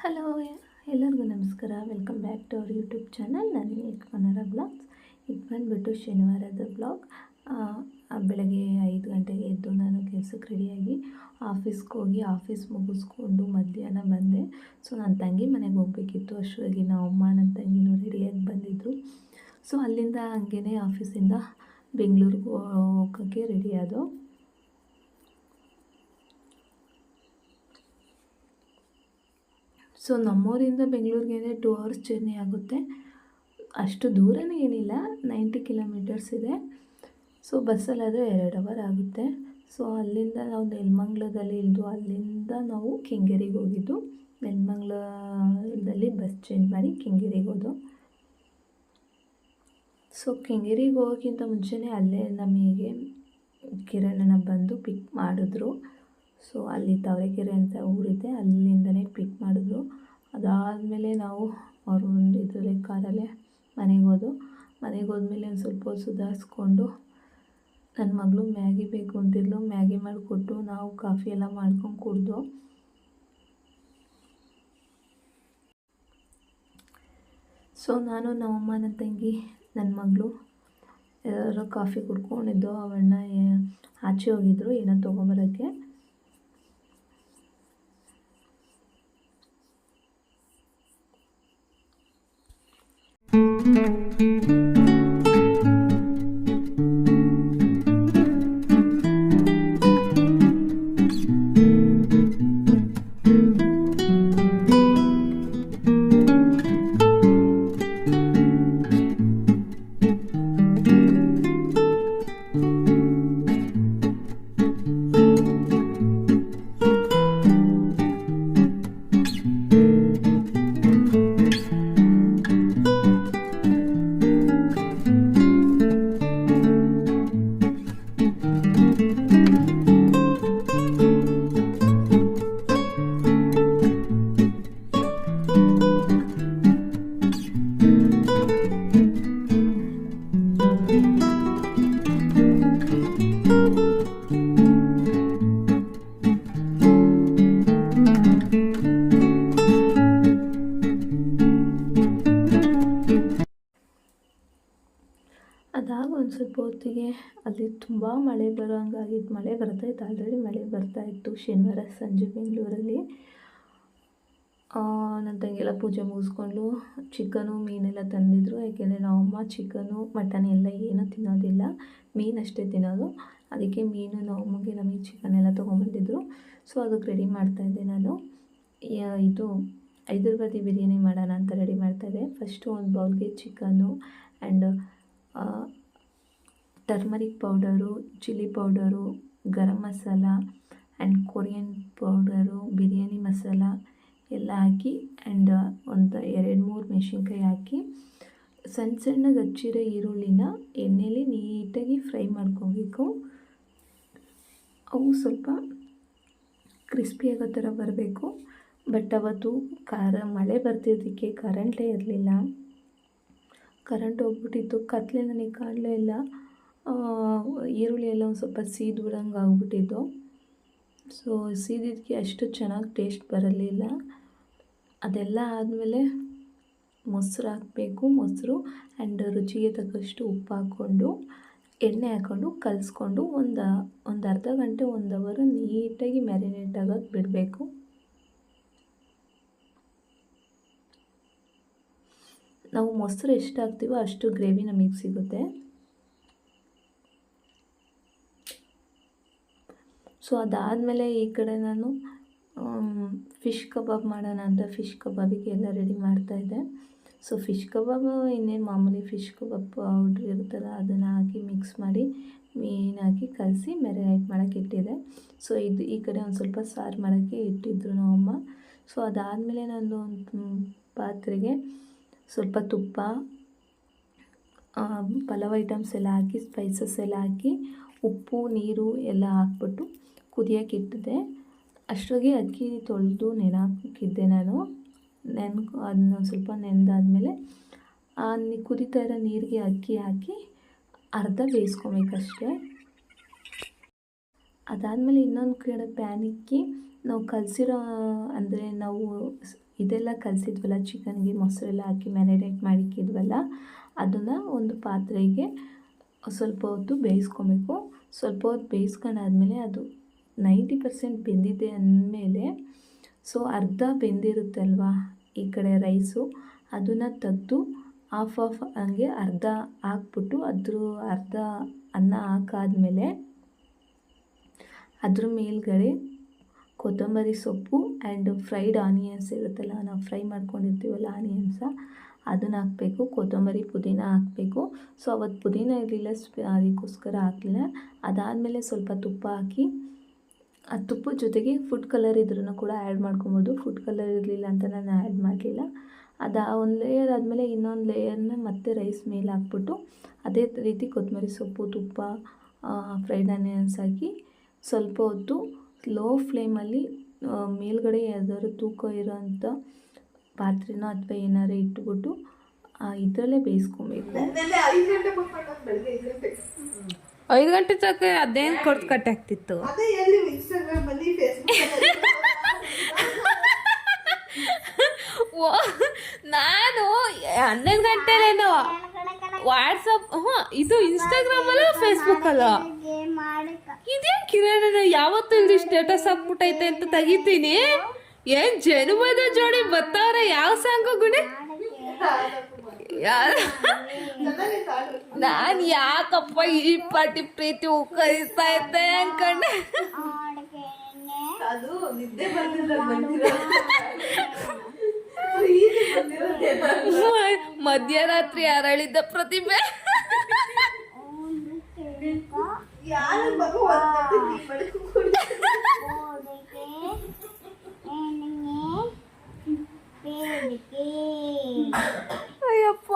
Hello, ಎಲ್ಲರಿಗೂ ನಮಸ್ಕಾರ. Welcome back to our YouTube channel. ನಾನು ಕನ್ನಡ ಬ್ಲಾಗ್ಸ್. ಇದು ಬಂದುಬಿಟ್ಟು ಶನಿವಾರದ ಬ್ಲಾಗ್. ಬೆಳಗ್ಗೆ 5 ಗಂಟೆಗೆ ಎದ್ದು ನಾನು ಕೆಲಸಕ್ಕೆ ರೆಡಿಯಾಗಿ ಆಫೀಸ್ಗೆ ಹೋಗಿ ಆಫೀಸ್ ಮುಗಿಸ್ಕೊಂಡು ಮಧ್ಯಾಹ್ನ ಬಂದೆ. ಸೊ ನನ್ನ ತಂಗಿ ಮನೆಗೆ ಹೋಗಬೇಕಿತ್ತು. ಅಷ್ಟರೊಳಗೆ ನಮ್ಮ ಅಮ್ಮ ನನ್ನ ತಂಗಿನೂ ರೆಡಿಯಾಗಿ ಬಂದಿದ್ದರು. ಸೊ ಅಲ್ಲಿಂದ ಹಂಗೇ ಆಫೀಸಿಂದ ಬೆಂಗಳೂರಿಗೆ ಹೋಗೋಕ್ಕೆ ರೆಡಿ ಆದವು. ಸೊ ನಮ್ಮೂರಿಂದ ಬೆಂಗಳೂರಿಗೆ 2 ಅವರ್ಸ್ ಜರ್ನಿ ಆಗುತ್ತೆ. ಅಷ್ಟು ದೂರನೇ ಏನಿಲ್ಲ, 90 ಕಿಲೋಮೀಟರ್ಸ್ ಇದೆ. ಸೊ ಬಸ್ಸಲ್ಲಾದರೆ 2 ಅವರ್ ಆಗುತ್ತೆ. ಸೊ ಅಲ್ಲಿಂದ ನಾವು ನೆಲಮಂಗಲದಲ್ಲಿ ಇಳಿದು ಅಲ್ಲಿಂದ ನಾವು ಕೆಂಗೇರಿಗೆ ಹೋಗಿದ್ದು. ನೆಲಮಂಗಲದಲ್ಲಿ ಬಸ್ ಚೇಂಜ್ ಮಾಡಿ ಕೆಂಗೇರಿಗೆ ಹೋದೋ. ಸೊ ಕೆಂಗೇರಿಗೆ ಹೋಗೋಕ್ಕಿಂತ ಮುಂಚೆನೇ ಅಲ್ಲೇ ನಮಗೆ ಕಿರಣನ ಬಂದು ಪಿಕ್ ಮಾಡಿದ್ರು. ಸೊ ಅಲ್ಲಿ ತಾವರೆಕೆರೆ ಅಂತ ಊರಿದೆ, ಅಲ್ಲಿಂದನೇ ಪಿಕ್ ಮಾಡಿದ್ರು. ಅದಾದಮೇಲೆ ನಾವು ಅವ್ರ ಒಂದು ಇದರಲ್ಲೇ ಕಾರಲ್ಲೇ ಮನೆಗೆ ಹೋದ್ಮೇಲೆ ಒಂದು ಸ್ವಲ್ಪ ಸುಧಾರಿಸ್ಕೊಂಡು ನನ್ನ ಮಗಳು ಮ್ಯಾಗಿ ಬೇಕು ಅಂತಿದ್ಲು. ಮ್ಯಾಗಿ ಮಾಡಿಕೊಟ್ಟು ನಾವು ಕಾಫಿ ಎಲ್ಲ ಮಾಡ್ಕೊಂಡು ಕುಡಿದು. ಸೊ ನಾನು ನಮ್ಮಮ್ಮ, ನನ್ನ ತಂಗಿ, ನನ್ನ ಮಗಳು ಎಲ್ಲರೂ ಕಾಫಿ ಕುಡ್ಕೊಂಡಿದ್ದು. ಅವಣ್ಣ ಆಚೆ ಹೋಗಿದ್ರು ಏನೋ ತೊಗೊಂಬರೋಕ್ಕೆ. ಅದಾಗ ಒಂದು ಸ್ವಲ್ಪ ಹೊತ್ತಿಗೆ ಅಲ್ಲಿ ತುಂಬ ಮಳೆ ಬರೋ ಹಂಗಾಗಿತ್ತು. ಮಳೆ ಬರ್ತಾಯಿತ್ತು, ಆಲ್ರೆಡಿ ಮಳೆ ಬರ್ತಾಯಿತ್ತು ಶನಿವಾರ ಸಂಜೆ ಬೆಂಗಳೂರಲ್ಲಿ. ನನ್ನ ತಂಗಿಯೆಲ್ಲ ಪೂಜೆ ಮುಗಿಸ್ಕೊಂಡು ಚಿಕನು ಮೀನೆಲ್ಲ ತಂದಿದ್ರು. ಯಾಕೆಂದರೆ ನಮ್ಮಮ್ಮ ಚಿಕನು ಮಟನ್ ಎಲ್ಲ ಏನೂ ತಿನ್ನೋದಿಲ್ಲ, ಮೀನಷ್ಟೇ ತಿನ್ನೋದು. ಅದಕ್ಕೆ ಮೀನು ನಮಗೆ ಚಿಕನ್ ಎಲ್ಲ ತೊಗೊಂಬಂದಿದ್ರು. ಸೊ ಅದಕ್ಕೆ ರೆಡಿ ಮಾಡ್ತಾಯಿದ್ದೆ ನಾನು. ಇದು ಹೈದ್ರಾಬಾದಿ ಬಿರಿಯಾನಿ ಮಾಡೋಣ ಅಂತ ರೆಡಿ ಮಾಡ್ತಾಯಿದ್ದೆ. ಫಸ್ಟು ಒಂದು ಬೌಲ್ಗೆ chicken and turmeric powder, chilli powder, garam masala and Korean powder, biryani masala ಎಲ್ಲ ಹಾಕಿ ಆ್ಯಂಡ್ ಒಂದು 2-3 ಮೆಣಸಿನ್ಕಾಯಿ ಹಾಕಿ ಸಣ್ಣಗೆ ಹಚ್ಚಿರೋ ಈರುಳ್ಳಿನ ಎಣ್ಣೆಯಲ್ಲಿ ನೀಟಾಗಿ ಫ್ರೈ ಮಾಡ್ಕೊಬೇಕು. ಅವು ಸ್ವಲ್ಪ ಕ್ರಿಸ್ಪಿ ಆಗೋ ಥರ ಬರಬೇಕು. ಬಟ್ ಅವತ್ತು ಮಳೆ ಬರ್ತಿದ್ದಕ್ಕೆ ಕರೆಂಟೇ ಇರಲಿಲ್ಲ. ಕರೆಂಟ್ ಹೋಗ್ಬಿಟ್ಟಿತ್ತು, ಕತ್ಲೆ ನನಗೆ ಕಾಣಲೇ ಇಲ್ಲ. ಈರುಳ್ಳಿ ಎಲ್ಲ ಒಂದು ಸ್ವಲ್ಪ ಸೀದ್ಬಿಡಂಗೆ ಆಗ್ಬಿಟ್ಟಿದ್ದು. ಸೊ ಸೀದಿದ್ದಕ್ಕೆ ಅಷ್ಟು ಚೆನ್ನಾಗಿ ಟೇಸ್ಟ್ ಬರಲಿಲ್ಲ. ಅದೆಲ್ಲ ಆದಮೇಲೆ ಮೊಸರು ಹಾಕಬೇಕು. ಮೊಸರು ಆ್ಯಂಡ್ ರುಚಿಗೆ ತಕ್ಕಷ್ಟು ಉಪ್ಪು ಹಾಕ್ಕೊಂಡು ಎಣ್ಣೆ ಹಾಕ್ಕೊಂಡು ಕಲಿಸ್ಕೊಂಡು ಒಂದು ಅರ್ಧ ಗಂಟೆ 1 ಅವರ್ ನೀಟಾಗಿ ಮ್ಯಾರಿನೇಟ್ ಆಗೋಕ್ಕೆ ಬಿಡಬೇಕು. ನಾವು ಮೊಸರು ಎಷ್ಟು ಹಾಕ್ತೀವೋ ಅಷ್ಟು ಗ್ರೇವಿ ನಮಗೆ ಸಿಗುತ್ತೆ. ಸೊ ಅದಾದಮೇಲೆ ಈ ಕಡೆ ನಾನು ಫಿಶ್ ಕಬಾಬ್ ಮಾಡೋಣ ಅಂತ ಫಿಶ್ ಕಬಾಬಿಗೆ ಎಲ್ಲ ರೆಡಿ ಮಾಡ್ತಾಯಿದ್ದೆ. ಸೊ ಫಿಶ್ ಕಬಾಬ್ ಇನ್ನೇನು ಮಾಮೂಲಿ ಫಿಶ್ ಕಬಾಬ್ ಪೌಡ್ರ್ ಇರುತ್ತಲ್ಲ, ಅದನ್ನು ಹಾಕಿ ಮಿಕ್ಸ್ ಮಾಡಿ ಮೀನು ಹಾಕಿ ಕಲಸಿ ಮ್ಯಾರಿನೇಟ್ ಮಾಡೋಕ್ಕೆ ಇಟ್ಟಿದ್ದೆ. ಸೊ ಈ ಕಡೆ ಒಂದು ಸ್ವಲ್ಪ ಸಾರು ಮಾಡೋಕ್ಕೆ ಇಟ್ಟಿದ್ರು ನಮ್ಮಮ್ಮ. ಸೊ ಅದಾದಮೇಲೆ ನಾನು ಒಂದು ಪಾತ್ರೆಗೆ ಸ್ವಲ್ಪ ತುಪ್ಪ, ಪಲಾವ್ ಐಟಮ್ಸ್ ಎಲ್ಲ ಹಾಕಿ, ಸ್ಪೈಸಸ್ ಎಲ್ಲ ಹಾಕಿ, ಉಪ್ಪು, ನೀರು ಎಲ್ಲ ಹಾಕ್ಬಿಟ್ಟು ಕುದಿಯೋಕೆ ಇಟ್ಟಿದ್ದೆ. ಅಷ್ಟೊಗೆ ಅಕ್ಕಿ ತೊಳೆದು ನೆನೆಹಾಕಿದ್ದೆ ನಾನು. ಅದನ್ನ ಸ್ವಲ್ಪ ನೆನೆದಾದ್ಮೇಲೆ ಕುದೀತಾ ಇರೋ ನೀರಿಗೆ ಅಕ್ಕಿ ಹಾಕಿ ಅರ್ಧ ಬೇಯಿಸ್ಕೊಬೇಕಷ್ಟೇ. ಅದಾದಮೇಲೆ ಇನ್ನೊಂದು ಕಡೆ ಪ್ಯಾನ್ ಇಕ್ಕಿ ನಾವು ಕಲಸಿರೋ ಅಂದರೆ ನಾವು ಇದೆಲ್ಲ ಕಲಸಿದ್ವಲ್ಲ ಚಿಕನ್ಗೆ ಮೊಸರೆಲ್ಲ ಹಾಕಿ ಮ್ಯಾರಿನೇಟ್ ಮಾಡಿಕ್ಕಿದ್ವಲ್ಲ ಅದನ್ನು ಒಂದು ಪಾತ್ರೆಗೆ ಸ್ವಲ್ಪ ಹೊತ್ತು ಬೇಯಿಸ್ಕೊಬೇಕು. ಸ್ವಲ್ಪ ಹೊತ್ತು ಬೇಯಿಸ್ಕೊಂಡಾದ್ಮೇಲೆ ಅದು 90% ಬೆಂದಿದೆ ಅಂದಮೇಲೆ ಸೊ ಅರ್ಧ ಬೆಂದಿರುತ್ತೆ ಅಲ್ವಾ ಈ ಕಡೆ ರೈಸು, ಅದನ್ನು ತೆಗೆದು ಆಫ್ ಹಂಗೆ ಅರ್ಧ ಹಾಕ್ಬಿಟ್ಟು ಅದ್ರ ಅರ್ಧ ಅನ್ನ ಹಾಕಾದ್ಮೇಲೆ ಅದ್ರ ಮೇಲ್ಗಡೆ ಕೊತ್ತಂಬರಿ ಸೊಪ್ಪು ಆ್ಯಂಡ್ ಫ್ರೈಡ್ ಆನಿಯನ್ಸ್ ಇರುತ್ತಲ್ಲ, ನಾವು ಫ್ರೈ ಮಾಡ್ಕೊಂಡಿರ್ತೀವಲ್ಲ ಆನಿಯನ್ಸ, ಅದನ್ನು ಹಾಕಬೇಕು. ಕೊತ್ತಂಬರಿ ಪುದೀನ ಹಾಕಬೇಕು. ಸೊ ಅವತ್ತು ಪುದೀನ ಇರಲಿಲ್ಲ, ಅದಕ್ಕೋಸ್ಕರ ಹಾಕಲಿಲ್ಲ. ಅದಾದಮೇಲೆ ಸ್ವಲ್ಪ ತುಪ್ಪ ಹಾಕಿ, ಆ ತುಪ್ಪದ ಜೊತೆಗೆ ಫುಡ್ ಕಲರ್ ಇದ್ರೂ ಕೂಡ ಆ್ಯಡ್ ಮಾಡ್ಕೊಬೋದು. ಫುಡ್ ಕಲರ್ ಇರಲಿಲ್ಲ ಅಂತ ನಾನು ಆ್ಯಡ್ ಮಾಡಲಿಲ್ಲ. ಒಂದು ಲೇಯರ್ ಆದಮೇಲೆ ಇನ್ನೊಂದು ಲೇಯರ್ನ ಮತ್ತೆ ರೈಸ್ ಮೇಲೆ ಹಾಕ್ಬಿಟ್ಟು ಅದೇ ರೀತಿ ಕೊತ್ತಂಬರಿ ಸೊಪ್ಪು, ತುಪ್ಪ, ಫ್ರೈಡ್ ಆನಿಯನ್ಸ್ ಹಾಕಿ ಸ್ವಲ್ಪ ಹೊತ್ತು ಲೋ ಫ್ಲೇಮಲ್ಲಿ ಮೇಲ್ಗಡೆ ಯಾವ್ದಾದ್ರು ತೂಕ ಇರೋಂಥ ಪಾತ್ರೆನೋ ಅಥವಾ ಏನಾರು ಇಟ್ಬಿಟ್ಟು ಇದರಲ್ಲೇ ಬೇಯಿಸ್ಕೊಬೇಕು. 5 ಗಂಟೆ ತನಕ ಅದೇನು ಕೊಟ್ಟು ಕಟ್ಟೆ ಆಗ್ತಿತ್ತು. ನಾನು 11 ಗಂಟೆಲೇನೋ ವಾಟ್ಸಪ್ ಇದು ಇನ್ಸ್ಟಾಗ್ರಾಮ್ ಅಲ್ಲ ಫೇಸ್ಬುಕ್ ಅಲ್ಲ, ಇದೇ ಕಿರಣ್ ಯಾವತ್ತೂ ಇಲ್ಲಿ ಸ್ಟೇಟಸ್ ಹಾಕ್ಬಿಟ್ಟೈತೆ ಅಂತ ತೆಗಿತೀನಿ. ಏನ್ ಜನುಮದ ಜೋಡಿ ಬರ್ತಾವ್ರೆ. ಯಾವ ಸಾಂಗು ಗುಣೆ ನಾನ್ ಯಾಕಪ್ಪ ಈ ಪಾಟಿ ಪ್ರೀತಿ ಕರಿತಾ ಇದ್ದೆ ಅನ್ಕೊಂಡೆ. ಮಧ್ಯರಾತ್ರಿ ಅರಳಿದ್ದ ಪ್ರತಿಭೆ. ಅಯ್ಯಪ್ಪ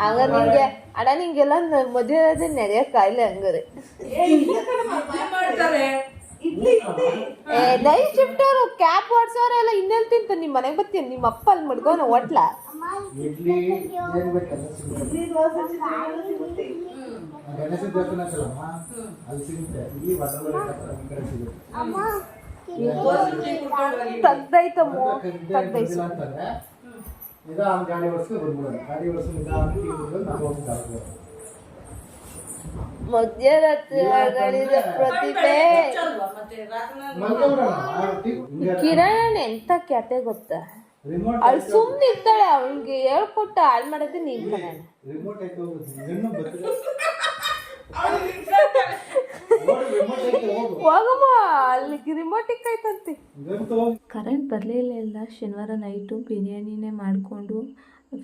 ಹಂಗ ನಿಂಗೆ ಅಡ ನಿಂಗೆಲ್ಲ ಮದುವೆ ನಡೆಯಕ್ ಕಾಯಿಲೆ ಹಂಗಾರೆ. ನೈಟ್ ಶಿಫ್ಟ್ ಅವರು ಕ್ಯಾಬ್ ಓಡಿಸೋರೆಲ್ಲ ಇನ್ನೆಲ್ ತಿಂತ ನಿಮ್ಮ ಮನೆಗೆ ಬರ್ತೀನಿ. ನಿಮ್ಮ ಅಪ್ಪ ಅಲ್ಲಿ ಮಡ್ಗೋನ ಹೋಟ್ಲ ತೆಗ್ದೈತಮ್ಮ ತೆಗ್ದೈತು. ಮಧ್ಯರಾತ್ರಿ ಅರಳಿದ ಪ್ರತಿಭೆ. ಕಿರಣ್ ಎಂತ ಕ್ಯಾತೆ ಗೊತ್ತಾ, ಅವಳು ಸುಮ್ಮನೆ ಇರ್ತಾಳೆ. ಅವಳಿಗೆ ಹೇಳ್ಕೊಟ್ಟ ಹಾಳು ಮಾಡೋದೇ ನೀನ್ ಕಣ. ಹೋಗಮ್ಮ, ಅಲ್ಲಿಗೆ ರಿಮೋಟ್ ಇಕ್ಕೈತಂತೆ. ಕರೆಂಟ್ ಬರಲಿಲ್ಲ. ಶನಿವಾರ ನೈಟು ಬಿರಿಯಾನಿನೇ ಮಾಡಿಕೊಂಡು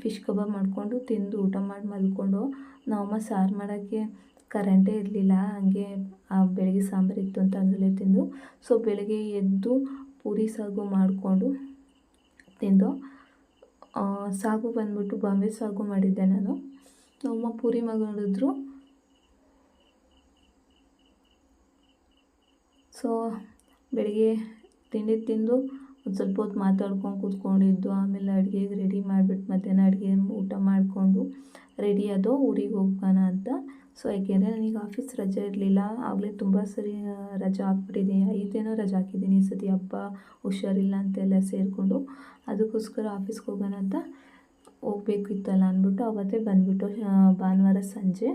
ಫಿಶ್ ಕಬಾಬ್ ಮಾಡಿಕೊಂಡು ತಿಂದು ಊಟ ಮಾಡಿ ಮಲ್ಕೊಂಡು, ನಮ್ಮಮ್ಮ ಸಾರು ಮಾಡೋಕ್ಕೆ ಕರೆಂಟೇ ಇರಲಿಲ್ಲ. ಹಾಗೆ ಬೆಳಗ್ಗೆ ಸಾಂಬಾರು ಇತ್ತು ಅಂತ ಅದರಲ್ಲೇ ತಿಂದು. ಸೊ ಬೆಳಗ್ಗೆ ಎದ್ದು ಪೂರಿ ಸಾಗು ಮಾಡಿಕೊಂಡು ತಿಂದು. ಸಾಗು ಬಂದ್ಬಿಟ್ಟು ಬಾಂಬೆ ಸಾಗು ಮಾಡಿದ್ದೆ ನಾನು. ನಮ್ಮಮ್ಮ ಪೂರಿ ಮಾಡಿದ್ರು. ಸೊ ಬೆಳಿಗ್ಗೆ ತಿಂಡಿ ತಿಂದು ಒಂದು ಸ್ವಲ್ಪ ಹೊತ್ತು ಮಾತಾಡ್ಕೊಂಡು ಕೂತ್ಕೊಂಡಿದ್ದು. ಆಮೇಲೆ ಅಡುಗೆಗೆ ರೆಡಿ ಮಾಡಿಬಿಟ್ಟು ಮಧ್ಯಾಹ್ನ ಅಡುಗೆ ಊಟ ಮಾಡಿಕೊಂಡು ರೆಡಿ ಆದೋ ಊರಿಗೆ ಹೋಗೋಣ ಅಂತ. ಸೊ ಯಾಕೆಂದರೆ ನನಗೆ ಆಫೀಸ್ ರಜೆ ಇರಲಿಲ್ಲ. ಆಗಲೇ ತುಂಬ ಸರಿ ರಜೆ ಹಾಕ್ಬಿಟ್ಟಿದ್ದೀನಿ. 5 ದಿನ ರಜೆ ಹಾಕಿದ್ದೀನಿ. ಈ ಸತಿ ಹಬ್ಬ ಹುಷಾರಿಲ್ಲ ಅಂತೆಲ್ಲ ಸೇರಿಕೊಂಡು ಅದಕ್ಕೋಸ್ಕರ ಆಫೀಸ್ಗೆ ಹೋಗೋಣ ಅಂತ ಹೋಗ್ಬೇಕಿತ್ತಲ್ಲ ಅಂದ್ಬಿಟ್ಟು ಅವತ್ತೇ ಬಂದುಬಿಟ್ಟು ಭಾನುವಾರ ಸಂಜೆ.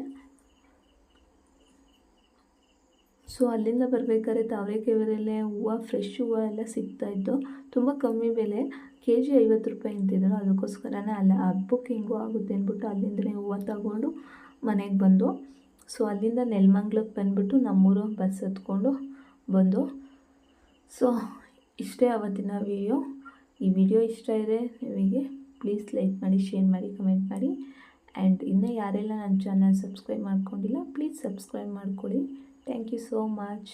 ಸೊ ಅಲ್ಲಿಂದ ಬರಬೇಕಾದ್ರೆ ತಾವರೆಕೆರೆಯಲ್ಲೇ ಹೂವು, ಫ್ರೆಶ್ ಹೂವು ಎಲ್ಲ ಸಿಗ್ತಾಯಿತ್ತು. ತುಂಬ ಕಮ್ಮಿ ಬೆಲೆ, kg 50 ರೂಪಾಯಿ ಅಂತಿದ್ರು. ಅದಕ್ಕೋಸ್ಕರನೇ ಅಲ್ಲ ಹಬ್ಬಕ್ಕೆ ಹೆಂಗೂ ಆಗುತ್ತೆ ಅಂದ್ಬಿಟ್ಟು ಅಲ್ಲಿಂದಲೇ ಹೂವು ತಗೊಂಡು ಮನೆಗೆ ಬಂದು. ಸೊ ಅಲ್ಲಿಂದ ನೆಲಮಂಗ್ಲಕ್ಕೆ ಬಂದುಬಿಟ್ಟು ನಮ್ಮೂರು ಬಸ್ ಹತ್ಕೊಂಡು ಬಂದು. ಸೊ ಇಷ್ಟೇ ಅವತ್ತಿನ ವಿಡಿಯೋ. ಈ ವಿಡಿಯೋ ಇಷ್ಟ ಇದೆ ನಿಮಗೆ, ಪ್ಲೀಸ್ ಲೈಕ್ ಮಾಡಿ, ಶೇರ್ ಮಾಡಿ, ಕಮೆಂಟ್ ಮಾಡಿ. ಆ್ಯಂಡ್ ಇನ್ನೂ ಯಾರೆಲ್ಲ ನನ್ನ ಚಾನಲ್ ಸಬ್ಸ್ಕ್ರೈಬ್ ಮಾಡ್ಕೊಂಡಿಲ್ಲ ಪ್ಲೀಸ್ ಸಬ್ಸ್ಕ್ರೈಬ್ ಮಾಡ್ಕೊಳ್ಳಿ. Thank you so much.